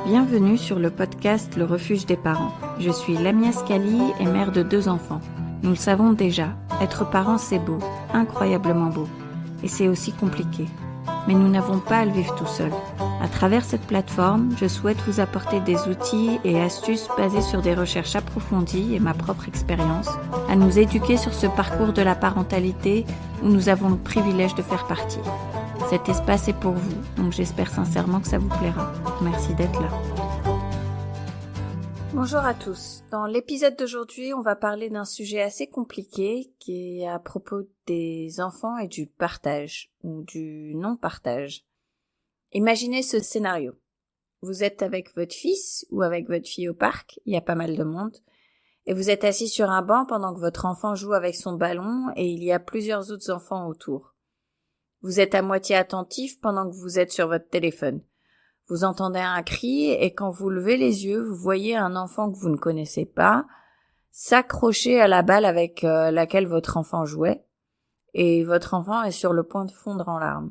Bienvenue sur le podcast Le Refuge des parents. Je suis Lamia Scali et mère de 2 enfants. Nous le savons déjà, être parent c'est beau, incroyablement beau. Et c'est aussi compliqué. Mais nous n'avons pas à le vivre tout seul. À travers cette plateforme, je souhaite vous apporter des outils et astuces basés sur des recherches approfondies et ma propre expérience, à nous éduquer sur ce parcours de la parentalité où nous avons le privilège de faire partie. Cet espace est pour vous, donc j'espère sincèrement que ça vous plaira. Merci d'être là. Bonjour à tous. Dans l'épisode d'aujourd'hui, on va parler d'un sujet assez compliqué qui est à propos des enfants et du partage ou du non-partage. Imaginez ce scénario. Vous êtes avec votre fils ou avec votre fille au parc, il y a pas mal de monde, et vous êtes assis sur un banc pendant que votre enfant joue avec son ballon et il y a plusieurs autres enfants autour. Vous êtes à moitié attentif pendant que vous êtes sur votre téléphone. Vous entendez un cri et quand vous levez les yeux, vous voyez un enfant que vous ne connaissez pas s'accrocher à la balle avec laquelle votre enfant jouait et votre enfant est sur le point de fondre en larmes.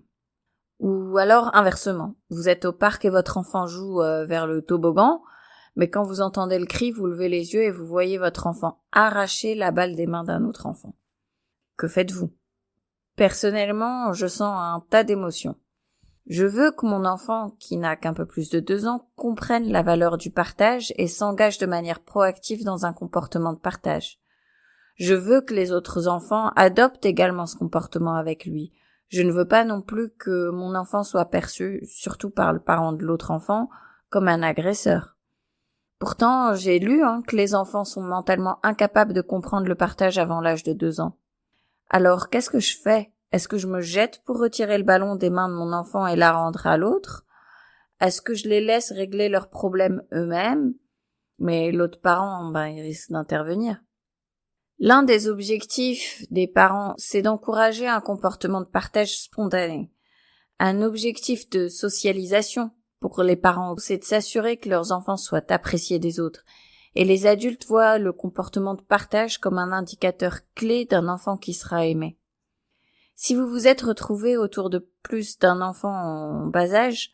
Ou alors inversement, vous êtes au parc et votre enfant joue vers le toboggan, mais quand vous entendez le cri, vous levez les yeux et vous voyez votre enfant arracher la balle des mains d'un autre enfant. Que faites-vous ? Personnellement, je sens un tas d'émotions. Je veux que mon enfant, qui n'a qu'un peu plus de 2 ans, comprenne la valeur du partage et s'engage de manière proactive dans un comportement de partage. Je veux que les autres enfants adoptent également ce comportement avec lui. Je ne veux pas non plus que mon enfant soit perçu, surtout par le parent de l'autre enfant, comme un agresseur. Pourtant, j'ai lu que les enfants sont mentalement incapables de comprendre le partage avant l'âge de 2 ans. Alors, qu'est-ce que je fais ? Est-ce que je me jette pour retirer le ballon des mains de mon enfant et la rendre à l'autre ? Est-ce que je les laisse régler leurs problèmes eux-mêmes ? Mais l'autre parent, il risque d'intervenir. L'un des objectifs des parents, c'est d'encourager un comportement de partage spontané. Un objectif de socialisation pour les parents, c'est de s'assurer que leurs enfants soient appréciés des autres. Et les adultes voient le comportement de partage comme un indicateur clé d'un enfant qui sera aimé. Si vous vous êtes retrouvé autour de plus d'un enfant en bas âge,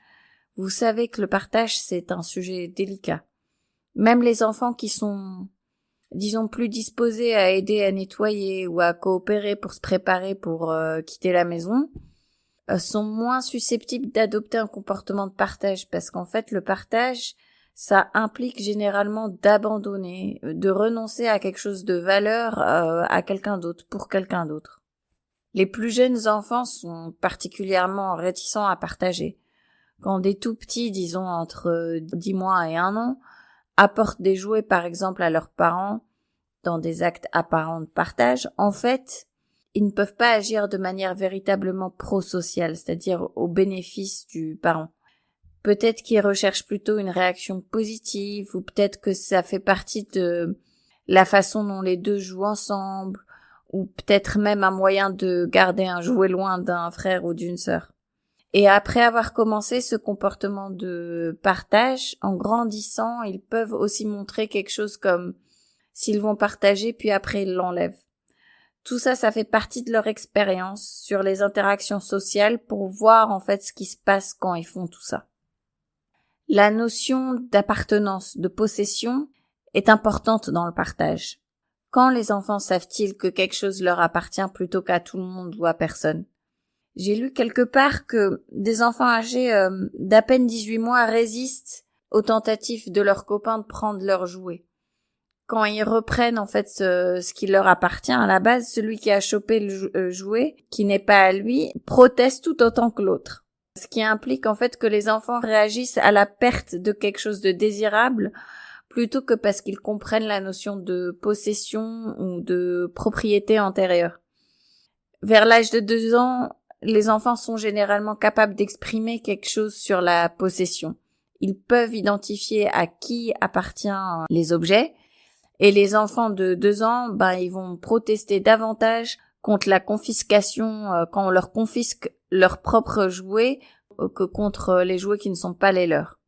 vous savez que le partage, c'est un sujet délicat. Même les enfants qui sont, plus disposés à aider à nettoyer ou à coopérer pour se préparer pour quitter la maison, sont moins susceptibles d'adopter un comportement de partage parce qu'en fait, le partage, ça implique généralement d'abandonner, de renoncer à quelque chose de valeur à quelqu'un d'autre, pour quelqu'un d'autre. Les plus jeunes enfants sont particulièrement réticents à partager. Quand des tout petits, disons entre 10 mois et 1 an, apportent des jouets par exemple à leurs parents dans des actes apparents de partage, en fait, ils ne peuvent pas agir de manière véritablement pro-sociale, c'est-à-dire au bénéfice du parent. Peut-être qu'ils recherchent plutôt une réaction positive, ou peut-être que ça fait partie de la façon dont les deux jouent ensemble, ou peut-être même un moyen de garder un jouet loin d'un frère ou d'une sœur. Et après avoir commencé ce comportement de partage, en grandissant, ils peuvent aussi montrer quelque chose comme s'ils vont partager puis après ils l'enlèvent. Tout ça, ça fait partie de leur expérience sur les interactions sociales pour voir en fait ce qui se passe quand ils font tout ça. La notion d'appartenance, de possession est importante dans le partage. Quand les enfants savent-ils que quelque chose leur appartient plutôt qu'à tout le monde ou à personne ? J'ai lu quelque part que des enfants âgés d'à peine 18 mois résistent aux tentatives de leurs copains de prendre leurs jouets. Quand ils reprennent en fait ce qui leur appartient à la base, celui qui a chopé le jouet, qui n'est pas à lui, proteste tout autant que l'autre. Ce qui implique en fait que les enfants réagissent à la perte de quelque chose de désirable plutôt que parce qu'ils comprennent la notion de possession ou de propriété antérieure. Vers l'âge de 2 ans, les enfants sont généralement capables d'exprimer quelque chose sur la possession. Ils peuvent identifier à qui appartiennent les objets et les enfants de 2 ans, ils vont protester davantage contre la confiscation quand on leur confisque leurs propres jouets que contre les jouets qui ne sont pas les leurs.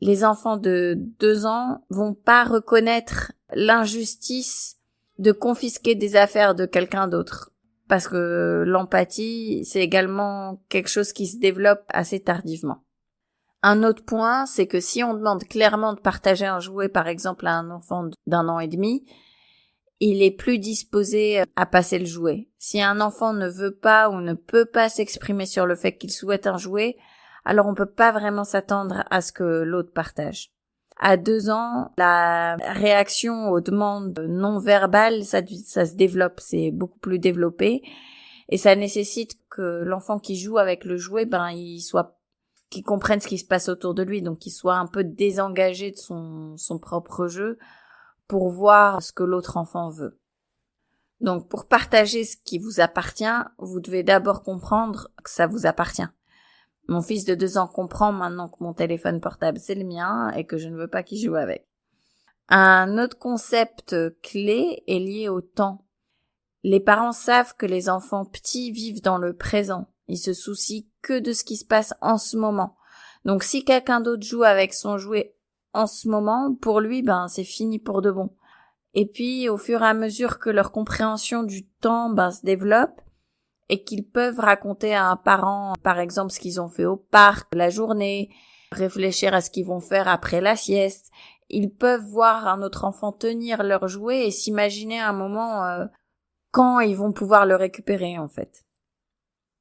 Les enfants de 2 ans vont pas reconnaître l'injustice de confisquer des affaires de quelqu'un d'autre. Parce que l'empathie, c'est également quelque chose qui se développe assez tardivement. Un autre point, c'est que si on demande clairement de partager un jouet, par exemple, à un enfant d'1 an et demi, il est plus disposé à passer le jouet. Si un enfant ne veut pas ou ne peut pas s'exprimer sur le fait qu'il souhaite un jouet, alors on peut pas vraiment s'attendre à ce que l'autre partage. À 2 ans, la réaction aux demandes non verbales, ça se développe, c'est beaucoup plus développé, et ça nécessite que l'enfant qui joue avec le jouet, qu'il comprenne ce qui se passe autour de lui, donc qu'il soit un peu désengagé de son propre jeu pour voir ce que l'autre enfant veut. Donc, pour partager ce qui vous appartient, vous devez d'abord comprendre que ça vous appartient. Mon fils de 2 ans comprend maintenant que mon téléphone portable c'est le mien et que je ne veux pas qu'il joue avec. Un autre concept clé est lié au temps. Les parents savent que les enfants petits vivent dans le présent. Ils se soucient que de ce qui se passe en ce moment. Donc si quelqu'un d'autre joue avec son jouet en ce moment, pour lui, c'est fini pour de bon. Et puis, au fur et à mesure que leur compréhension du temps se développe et qu'ils peuvent raconter à un parent, par exemple, ce qu'ils ont fait au parc la journée, réfléchir à ce qu'ils vont faire après la sieste, ils peuvent voir un autre enfant tenir leur jouet et s'imaginer un moment quand ils vont pouvoir le récupérer, en fait.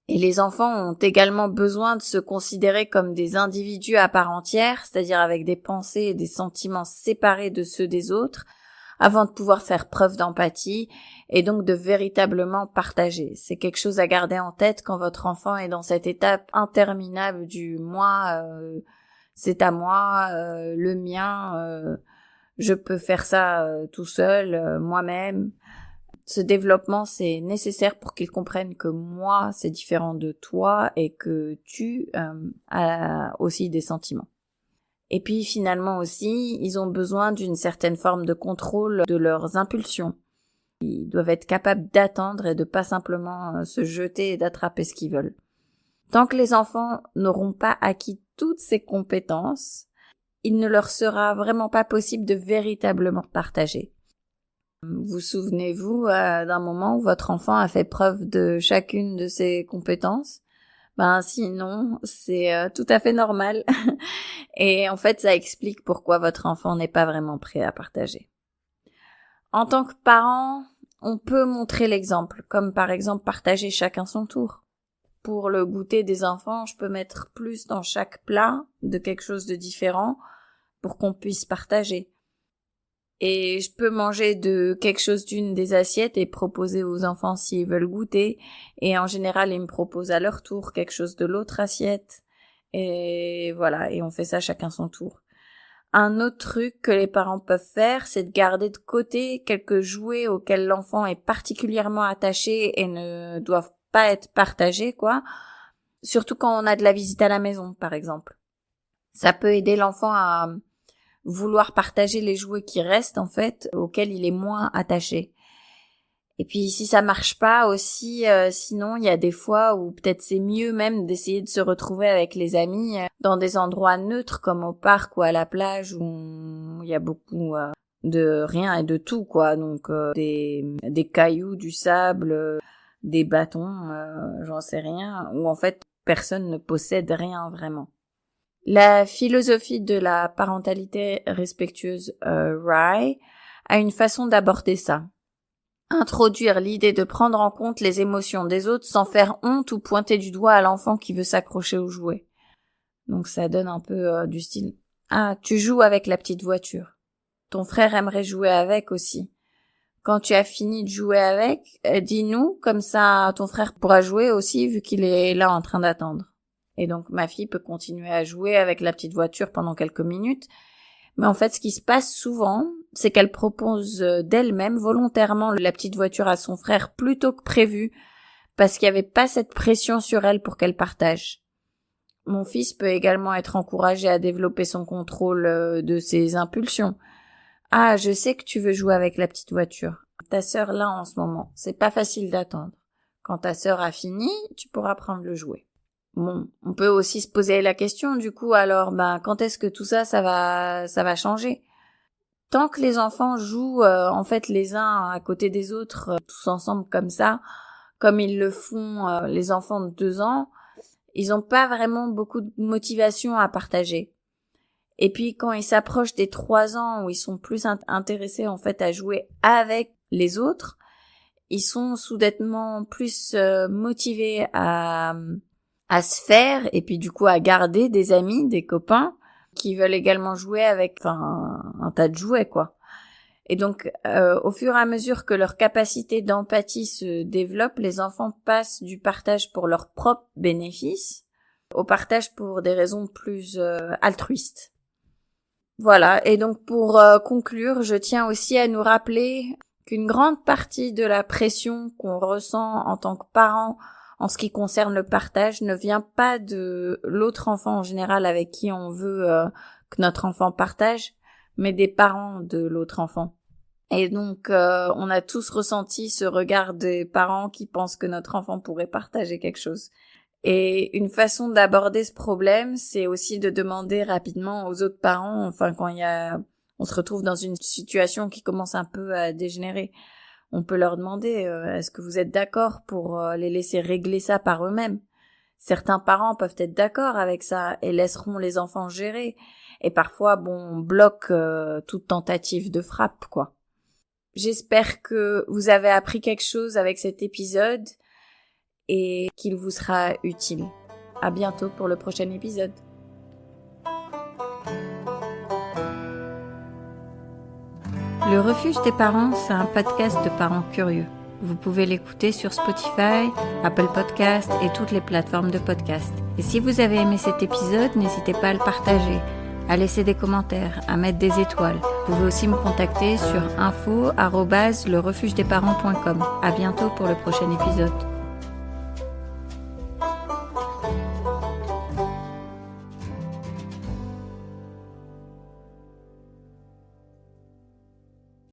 Et les enfants ont également besoin de se considérer comme des individus à part entière, c'est-à-dire avec des pensées et des sentiments séparés de ceux des autres, avant de pouvoir faire preuve d'empathie et donc de véritablement partager. C'est quelque chose à garder en tête quand votre enfant est dans cette étape interminable du moi, c'est à moi, le mien, je peux faire ça tout seul, moi-même. Ce développement, c'est nécessaire pour qu'ils comprennent que moi, c'est différent de toi et que tu as aussi des sentiments. Et puis finalement aussi, ils ont besoin d'une certaine forme de contrôle de leurs impulsions. Ils doivent être capables d'attendre et de pas simplement se jeter et d'attraper ce qu'ils veulent. Tant que les enfants n'auront pas acquis toutes ces compétences, il ne leur sera vraiment pas possible de véritablement partager. Vous souvenez-vous d'un moment où votre enfant a fait preuve de chacune de ses compétences? Sinon, c'est tout à fait normal. Et en fait, ça explique pourquoi votre enfant n'est pas vraiment prêt à partager. En tant que parent, on peut montrer l'exemple, comme par exemple partager chacun son tour. Pour le goûter des enfants, je peux mettre plus dans chaque plat de quelque chose de différent pour qu'on puisse partager. Et je peux manger de quelque chose d'une des assiettes et proposer aux enfants s'ils veulent goûter. Et en général, ils me proposent à leur tour quelque chose de l'autre assiette. Et voilà, et on fait ça chacun son tour. Un autre truc que les parents peuvent faire, c'est de garder de côté quelques jouets auxquels l'enfant est particulièrement attaché et ne doivent pas être partagés, Surtout quand on a de la visite à la maison, par exemple. Ça peut aider l'enfant à vouloir partager les jouets qui restent, en fait, auxquels il est moins attaché. Et puis, si ça marche pas aussi, sinon, il y a des fois où peut-être c'est mieux même d'essayer de se retrouver avec les amis dans des endroits neutres, comme au parc ou à la plage, où il y a beaucoup de rien et de tout, Donc, des cailloux, du sable, des bâtons, j'en sais rien, où en fait, personne ne possède rien vraiment. La philosophie de la parentalité respectueuse Rye a une façon d'aborder ça. Introduire l'idée de prendre en compte les émotions des autres sans faire honte ou pointer du doigt à l'enfant qui veut s'accrocher au jouet. Donc ça donne un peu du style « Ah, tu joues avec la petite voiture. Ton frère aimerait jouer avec aussi. Quand tu as fini de jouer avec, dis-nous, comme ça ton frère pourra jouer aussi vu qu'il est là en train d'attendre. » Et donc ma fille peut continuer à jouer avec la petite voiture pendant quelques minutes. Mais en fait, ce qui se passe souvent, c'est qu'elle propose d'elle-même volontairement la petite voiture à son frère plutôt que prévu, parce qu'il n'y avait pas cette pression sur elle pour qu'elle partage. Mon fils peut également être encouragé à développer son contrôle de ses impulsions. Ah, je sais que tu veux jouer avec la petite voiture. Ta sœur là en ce moment, c'est pas facile d'attendre. Quand ta sœur a fini, tu pourras prendre le jouet. Bon, on peut aussi se poser la question, du coup, alors, quand est-ce que tout ça va changer? Tant que les enfants jouent, en fait, les uns à côté des autres, tous ensemble comme ça, comme ils le font les enfants de 2 ans, ils n'ont pas vraiment beaucoup de motivation à partager. Et puis quand ils s'approchent des 3 ans où ils sont plus intéressés en fait à jouer avec les autres, ils sont soudainement plus motivés à se faire et puis du coup à garder des amis, des copains qui veulent également jouer avec un tas de jouets quoi. Et donc au fur et à mesure que leur capacité d'empathie se développe, les enfants passent du partage pour leur propre bénéfice au partage pour des raisons plus altruistes. Voilà, et donc pour conclure, je tiens aussi à nous rappeler qu'une grande partie de la pression qu'on ressent en tant que parent en ce qui concerne le partage ne vient pas de l'autre enfant en général avec qui on veut que notre enfant partage, mais des parents de l'autre enfant. Et donc on a tous ressenti ce regard des parents qui pensent que notre enfant pourrait partager quelque chose. Et une façon d'aborder ce problème, c'est aussi de demander rapidement aux autres parents, quand on se retrouve dans une situation qui commence un peu à dégénérer, on peut leur demander est-ce que vous êtes d'accord pour les laisser régler ça par eux-mêmes? Certains parents peuvent être d'accord avec ça et laisseront les enfants gérer. Et parfois, on bloque toute tentative de frappe, quoi. J'espère que vous avez appris quelque chose avec cet épisode et qu'il vous sera utile. À bientôt pour le prochain épisode. Le Refuge des parents, c'est un podcast de parents curieux. Vous pouvez l'écouter sur Spotify, Apple Podcasts et toutes les plateformes de podcast. Et si vous avez aimé cet épisode, n'hésitez pas à le partager, à laisser des commentaires, à mettre des étoiles. Vous pouvez aussi me contacter sur info@lerefugedesparents.com. À bientôt pour le prochain épisode.